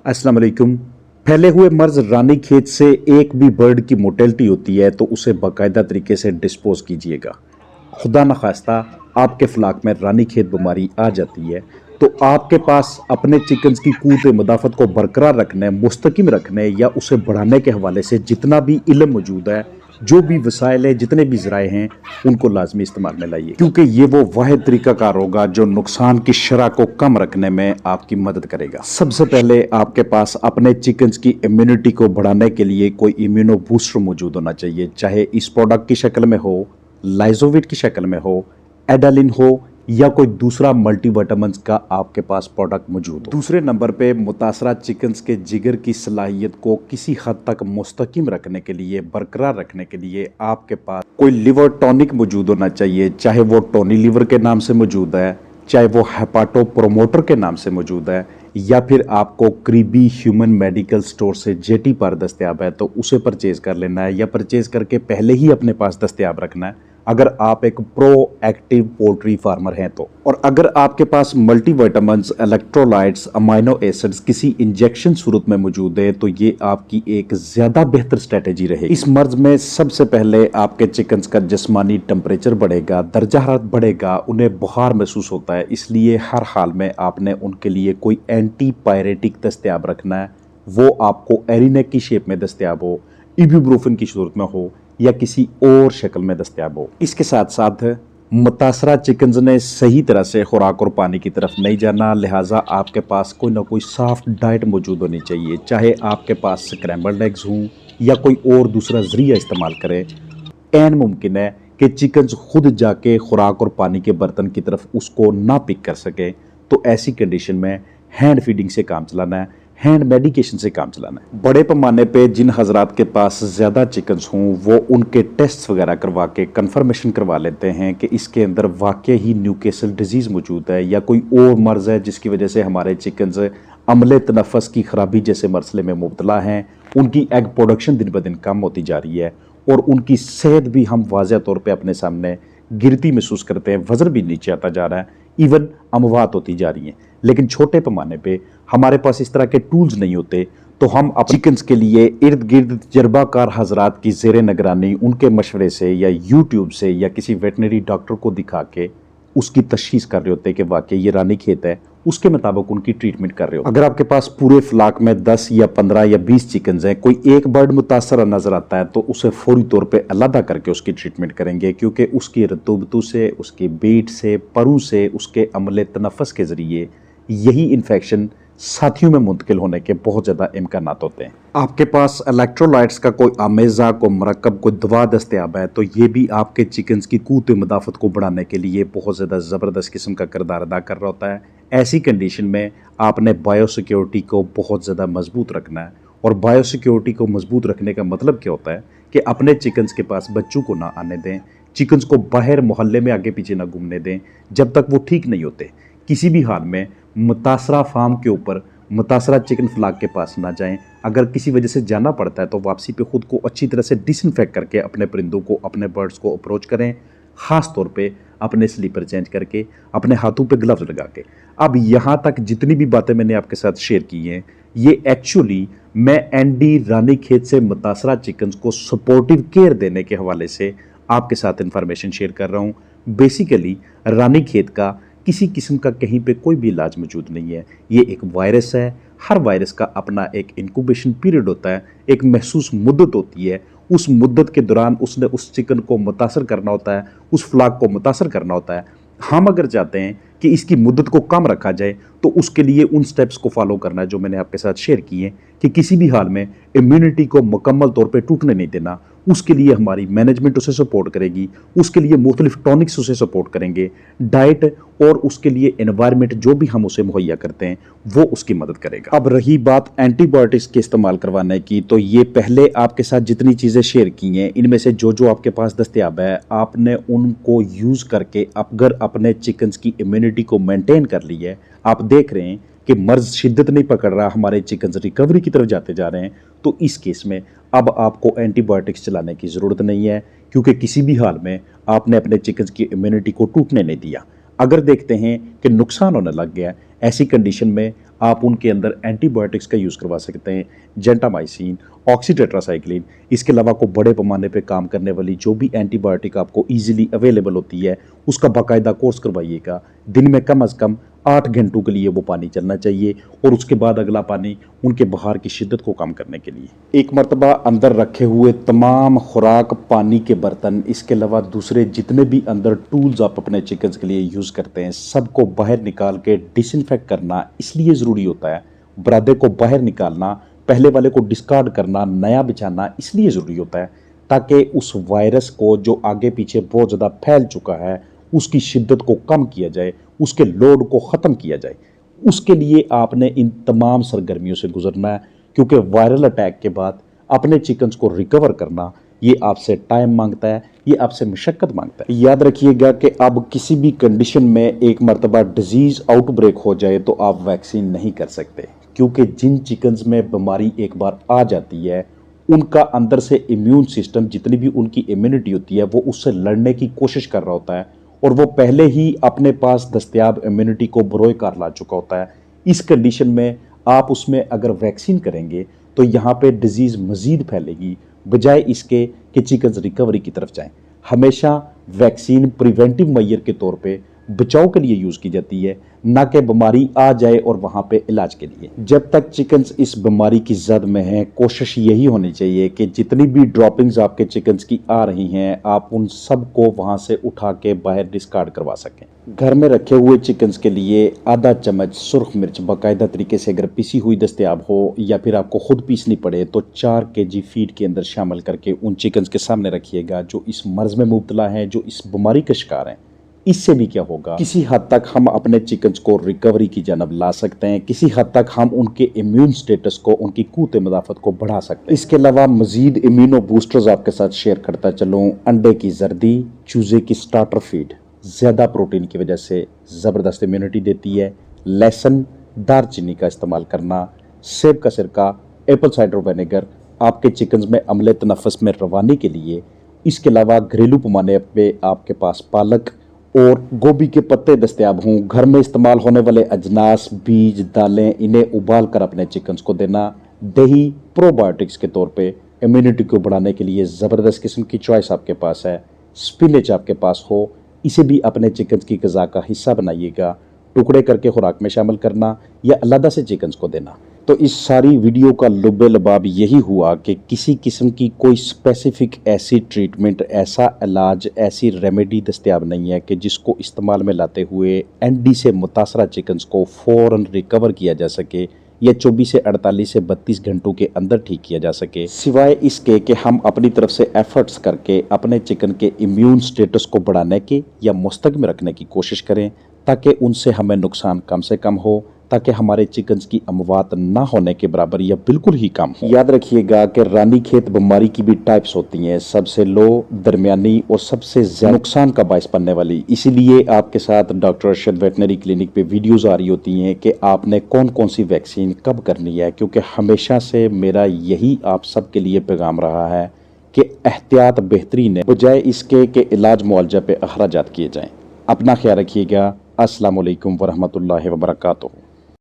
अस्सलाम वालेकुम। फैले हुए मर्ज रानीखेत से एक भी बर्ड की मोर्टेलिटी होती है तो उसे बाकायदा तरीके से डिस्पोज कीजिएगा। खुदा न खास्ता आपके फ्लाक में रानीखेत बीमारी आ जाती है तो आपके पास अपने चिकन्स की क़ुव्वत मदाफ़त को बरकरार रखने, मुस्तकिम रखने या उसे बढ़ाने के हवाले से जितना भी इल्म मौजूद है, जो भी वसाइल है, जितने भी ज़राए हैं, उनको लाजमी इस्तेमाल में लाइए, क्योंकि ये वो वाहिद तरीक़ाकार होगा जो नुकसान की शरह को कम रखने में आपकी मदद करेगा। सबसे पहले आपके पास अपने चिकन्स की इम्यूनिटी को बढ़ाने के लिए कोई इम्यूनो बूस्टर मौजूद होना चाहिए, चाहे इस प्रोडक्ट की शक्ल में हो, लाइजोविट की शक्ल में हो, एडालिन हो या कोई दूसरा मल्टीविटामिन्स का आपके पास प्रोडक्ट मौजूद हो। दूसरे नंबर पे मुतासरा चिकन्स के जिगर की सलाहियत को किसी हद तक मुस्तकिम रखने के लिए, बरकरार रखने के लिए आपके पास कोई लिवर टॉनिक मौजूद होना चाहिए, चाहे वो टोनी लिवर के नाम से मौजूद है, चाहे वो हेपाटो प्रोमोटर के नाम से मौजूद है, या फिर आपको करीबी ह्यूमन मेडिकल स्टोर से जेटी पर दस्तयाब है तो उसे परचेज़ कर लेना है, या परचेज़ करके पहले ही अपने पास दस्तयाब रखना है अगर आप एक प्रो एक्टिव पोल्ट्री फार्मर हैं तो। और अगर आपके पास मल्टीविटामिन्स, इलेक्ट्रोलाइट्स, अमाइनो एसिड्स किसी इंजेक्शन सूरत में मौजूद है तो ये आपकी एक ज़्यादा बेहतर स्ट्रेटेजी रहेगी। इस मर्ज में सबसे पहले आपके चिकन्स का जिस्मानी टेम्परेचर बढ़ेगा, दर्जा हरारत बढ़ेगा, उन्हें बुखार महसूस होता है, इसलिए हर हाल में आपने उनके लिए कोई एंटी पायरेटिक दस्तयाब रखना है। वो आपको एरिनेक की शेप में दस्तयाब हो, इबुप्रोफेन की सूरत में हो या किसी और शक्ल में दस्तयाब हो। इसके साथ साथ मुतासरा चिकन्स ने सही तरह से खुराक और पानी की तरफ नहीं जाना, लिहाजा आपके पास कोई ना कोई सॉफ्ट डाइट मौजूद होनी चाहिए, चाहे आपके पास स्क्रैम्बल्ड एग्स हों या कोई और दूसरा जरिया इस्तेमाल करें। ऐन मुमकिन है कि चिकन्स खुद जाके खुराक और पानी के बर्तन की तरफ उसको ना पिक कर सके, तो ऐसी कंडीशन में हैंड फीडिंग से काम चलाना है, हैंड मेडिकेशन से काम चलाना है। बड़े पैमाने पे जिन हजरात के पास ज़्यादा चिकन्स हों वो उनके टेस्ट वगैरह करवा के कंफर्मेशन करवा लेते हैं कि इसके अंदर वाकई ही न्यूकेसल डिजीज़ मौजूद है या कोई और मर्ज़ है जिसकी वजह से हमारे चिकन्स अमले तनफ़स की ख़राबी जैसे मसले में मुब्तला हैं, उनकी एग प्रोडक्शन दिन ब दिन कम होती जा रही है और उनकी सेहत भी हम वाज़ह तौर पर अपने सामने गिरती महसूस करते हैं, वज़न भी नीचे आता जा रहा है, इवन अमवात होती जा रही हैं। लेकिन छोटे पैमाने पे हमारे पास इस तरह के टूल्स नहीं होते तो हम अपने चिकन्स के लिए इर्द गिर्द तजर्बाकार हजरात की ज़ेरे निगरानी उनके मशवरे से या यूट्यूब से या किसी वेटनरी डॉक्टर को दिखा के उसकी तशखीस कर रहे होते हैं कि वाकई ये रानीखेत है, उसके मुताबिक उनकी ट्रीटमेंट कर रहे हो। अगर आपके पास पूरे फ्लाक में 10 या 15 या 20 चिकन्स हैं, कोई एक बर्ड मुतासर नजर आता है तो उसे फौरी तौर पे अलहदा करके उसकी ट्रीटमेंट करेंगे, क्योंकि उसकी रतूबतू से, उसकी बीट से, परू से, उसके अमले तनफ़स के ज़रिए यही इन्फेक्शन साथियों में मुंतकिल होने के बहुत ज़्यादा इम्कानात होते हैं। आपके पास इलेक्ट्रोलाइट्स का कोई आमेज़ा, कोई मरकब, कोई दवा दस्तयाब है तो ये भी आपके चिकन्स की क़ुव्वत मदाफ़त को बढ़ाने के लिए बहुत ज़्यादा ज़बरदस्त किस्म का किरदार अदा कर रहा होता है। ऐसी कंडीशन में आपने बायोसिक्योरिटी को बहुत ज़्यादा मजबूत रखना है, और बायोसिक्योरिटी को मजबूत रखने का मतलब क्या होता है कि अपने चिकन्स के पास बच्चों को ना आने दें, चिकन्स को बाहर मोहल्ले में आगे पीछे ना घूमने दें जब तक वो ठीक नहीं होते। किसी भी हाल में मुतासरा फार्म के ऊपर, मुतासरा चिकन फ्लाक के पास ना जाएं। अगर किसी वजह से जाना पड़ता है तो वापसी पे खुद को अच्छी तरह से डिसइंफेक्ट करके अपने परिंदों को, अपने बर्ड्स को अप्रोच करें, ख़ास तौर पे अपने स्लीपर चेंज करके, अपने हाथों पे ग्लव्स लगा के। अब यहाँ तक जितनी भी बातें मैंने आपके साथ शेयर की हैं, ये एक्चुअली मैं एनडी रानीखेत से मुतासरा चिकन्स को सपोर्टिव केयर देने के हवाले से आपके साथ इंफॉर्मेशन शेयर कर रहा हूँ। बेसिकली रानीखेत का किसी किस्म का कहीं पे कोई भी इलाज मौजूद नहीं है। ये एक वायरस है, हर वायरस का अपना एक इंक्यूबेशन पीरियड होता है, एक महसूस मुद्दत होती है। उस मुद्दत के दौरान उसने उस चिकन को मुतासर करना होता है, उस फ्लाक को मुतासर करना होता है। हम अगर चाहते हैं कि इसकी मुद्दत को कम रखा जाए तो उसके लिए उन स्टेप्स को फॉलो करना है जो मैंने आपके साथ शेयर किए, कि किसी भी हाल में इम्यूनिटी को मुकम्मल तौर पे टूटने नहीं देना। उसके लिए हमारी मैनेजमेंट उसे सपोर्ट करेगी, उसके लिए मुख्तलिफ टॉनिक्स उसे सपोर्ट करेंगे, डाइट और उसके लिए एनवायरनमेंट जो भी हम उसे मुहैया करते हैं वो उसकी मदद करेगा। अब रही बात एंटीबायोटिक्स के इस्तेमाल करवाने की, तो ये पहले आपके साथ जितनी चीज़ें शेयर की हैं इनमें से जो जो आपके पास दस्तयाब है आपने उनको यूज़ करके अगर अपने चिकन्स की इम्यूनिटी को मेंटेन कर ली है, आप देख रहे हैं कि मर्ज शिद्दत नहीं पकड़ रहा, हमारे चिकन्स रिकवरी की तरफ जाते जा रहे हैं, तो इस केस में अब आपको एंटीबायोटिक्स चलाने की ज़रूरत नहीं है, क्योंकि किसी भी हाल में आपने अपने चिकन्स की इम्यूनिटी को टूटने नहीं दिया। अगर देखते हैं कि नुकसान होने लग गया, ऐसी कंडीशन में आप उनके अंदर एंटीबायोटिक्स का यूज़ करवा सकते हैं, जेंटामाइसिन, ऑक्सीटेट्रासाइक्लिन। इसके अलावा को बड़े पैमाने पे काम करने वाली जो भी एंटीबायोटिक आपको ईजिली अवेलेबल होती है उसका बाकायदा कोर्स करवाइएगा। दिन में कम अज़ कम 8 घंटों के लिए वो पानी चलना चाहिए और उसके बाद अगला पानी उनके बुखार की शिद्दत को कम करने के लिए। एक मरतबा अंदर रखे हुए तमाम खुराक, पानी के बर्तन, इसके अलावा दूसरे जितने भी अंदर टूल्स आप अपने चिकन्स के लिए यूज़ करते हैं सबको बाहर निकाल के डिसइंफेक्ट करना इसलिए ज़रूरी होता है। बरादे को बाहर निकालना, पहले वाले को डिस्कार्ड करना, नया बिछाना इसलिए ज़रूरी होता है ताकि उस वायरस को जो आगे पीछे बहुत ज़्यादा फैल चुका है उसकी शिद्दत को कम किया जाए, उसके लोड को ख़त्म किया जाए। उसके लिए आपने इन तमाम सरगर्मियों से गुजरना है, क्योंकि वायरल अटैक के बाद अपने चिकन्स को रिकवर करना ये आपसे टाइम मांगता है, ये आपसे मशक्क़त मांगता है। याद रखिएगा कि अब किसी भी कंडीशन में एक मरतबा डिजीज़ आउटब्रेक हो जाए तो आप वैक्सीन नहीं कर सकते, क्योंकि जिन चिकन्स में बीमारी एक बार आ जाती है उनका अंदर से इम्यून सिस्टम, जितनी भी उनकी इम्यूनिटी होती है वो उससे लड़ने की कोशिश कर रहा होता है और वो पहले ही अपने पास दस्तयाब इम्यूनिटी को बरोए कार ला चुका होता है। इस कंडीशन में आप उसमें अगर वैक्सीन करेंगे तो यहाँ पे डिजीज़ मज़ीद फैलेगी बजाय इसके कि चिकन्स रिकवरी की तरफ जाएं। हमेशा वैक्सीन प्रिवेंटिव मेजर के तौर पे बचाव के लिए यूज़ की जाती है, ना कि बीमारी आ जाए और वहाँ पे इलाज के लिए। जब तक चिकन्स इस बीमारी की जद में हैं कोशिश यही होनी चाहिए कि जितनी भी ड्रॉपिंग्स आपके चिकन्स की आ रही हैं आप उन सब को वहाँ से उठा के बाहर डिस्कार्ड करवा सकें। घर में रखे हुए चिकन्स के लिए आधा चम्मच सुर्ख मिर्च बाकायदा तरीके से अगर पिसी हुई दस्तयाब हो या फिर आपको खुद पीसनी पड़े तो 4 kg फीड के अंदर शामिल करके उन चिकन्स के सामने रखिएगा जो इस मर्ज़ में मुब्तला हैं, जो इस बीमारी के शिकार हैं। इससे भी क्या होगा, किसी हद तक हम अपने चिकन्स को रिकवरी की जानब ला सकते हैं, किसी हद तक हम उनके इम्यून स्टेटस को, उनकी क़ुव्वत मदाफ़त को बढ़ा सकते हैं। इसके अलावा मज़ीद इम्यूनो बूस्टर्स आपके साथ शेयर करता चलूँ। अंडे की जर्दी, चूज़े की स्टार्टर फीड ज़्यादा प्रोटीन की वजह से ज़बरदस्त इम्यूनिटी देती है। लहसुन, दारचीनी का इस्तेमाल करना, सेब का सिरका, एप्पल साइडर विनेगर आपके चिकन्स में अमले तनफ़्फ़ुस में रवानी के लिए। इसके अलावा घरेलू पैमाने पे आपके पास पालक और गोभी के पत्ते दस्तयाब हों। घर में इस्तेमाल होने वाले अजनास, बीज, दालें इन्हें उबाल कर अपने चिकन्स को देना। दही प्रोबायोटिक्स के तौर पे इम्यूनिटी को बढ़ाने के लिए ज़बरदस्त किस्म की चॉइस आपके पास है। स्पिनच आपके पास हो, इसे भी अपने चिकन्स की ग़िज़ा का हिस्सा बनाइएगा। टुकड़े करके खुराक में शामिल करना या अलग से चिकन्स को देना। तो इस सारी वीडियो का लुब्बे लबाब यही हुआ कि किसी किस्म की कोई स्पेसिफिक ऐसी ट्रीटमेंट, ऐसा इलाज, ऐसी रेमेडी दस्तयाब नहीं है कि जिसको इस्तेमाल में लाते हुए एनडी से मुतासरा चिकन्स को फ़ौरन रिकवर किया जा सके या 24 से 48 से 32 घंटों के अंदर ठीक किया जा सके, सिवाय इसके कि हम अपनी तरफ से एफर्ट्स करके अपने चिकन के इम्यून स्टेटस को बढ़ाने के या मुस्तकम रखने की कोशिश करें ताकि उनसे हमें नुकसान कम से कम हो, ताकि हमारे चिकन्स की अमवात ना होने के बराबर या बिल्कुल ही कम हो। याद रखिएगा कि रानीखेत बीमारी की भी टाइप्स होती हैं, सबसे लो, दरमियानी और सबसे ज़्यादा नुकसान का बायस बनने वाली। इसीलिए आपके साथ डॉक्टर अरशद वेटनरी क्लिनिक पे वीडियोज़ आ रही होती हैं कि आपने कौन कौन सी वैक्सीन कब करनी है, क्योंकि हमेशा से मेरा यही आप सब के लिए पैगाम रहा है कि एहतियात बेहतरीन है बजाय इसके कि इलाज मुआवजा पे अखराजात किए जाएँ। अपना ख्याल रखिएगा। अस्सलाम वालेकुम वरहमतुल्लाहि वबरकातुहू।